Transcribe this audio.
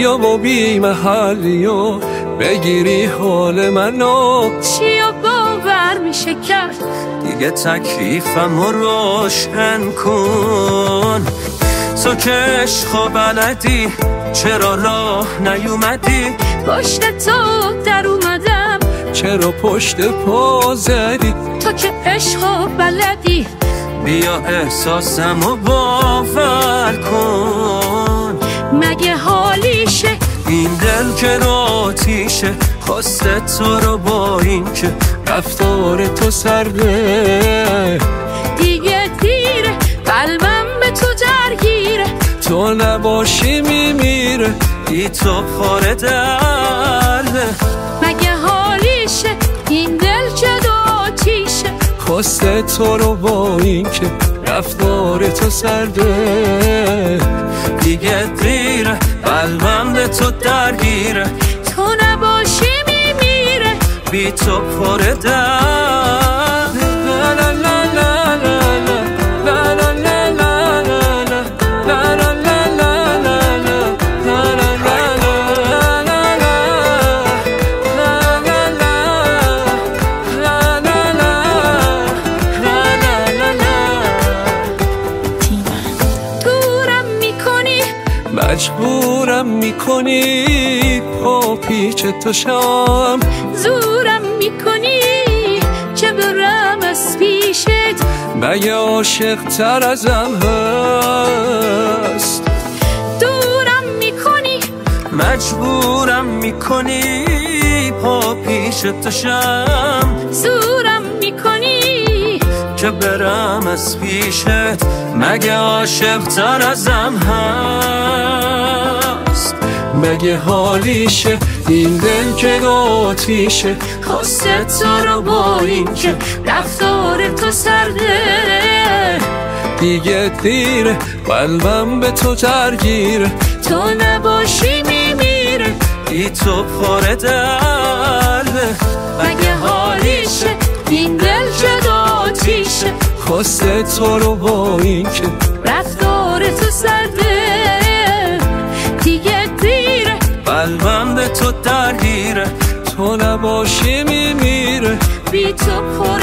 بیا و بی محلی و بگیری حال منو. چیا باور میشه کرد دیگه تکلیفم رو روشن کن. تو که عشقو بلدی چرا راه نیومدی؟ پشت تو در اومدم چرا پشت پا زدی؟ تو که عشقو بلدی بیا احساسمو باور کن. مگه حالیشه این دل که رو آتیشه خواسته تو رو با این که رفتار تو سرده. دیگه دیره قلبم به تو درگیره تو نباشی میمیره بی تو پاره درده. مگه حالیشه این دل که آتیشه خواسته تو رو با این که رفتار تو سرده. دیگه دیره قلبم به تو درگیره تو نباشی میمیره بی تو پاره درده. مجبورم میکنی پا پیچ تو شام. زورم میکنی چه برم از پیشت. مگه عاشق تر ازم هست؟ دورم میکنی مجبورم میکنی پا پیش تو شم. زورم میکنی که برم از پیشت. مگه عاشق تر ازم هست؟ مگه حالیشه این دل که آتیشه خواسته تو رو با این که رفتار تو سرده. دیگه دیره قلبم به تو درگیره تو نباشی میمیره بی تو پاره درده. مگه حالیشه این دل که آتیشه خواسته تو رو با این که رفتار تو سرده. دیگه دیره قلبم به تو درگیره تو نباشی میمیره بی تو پر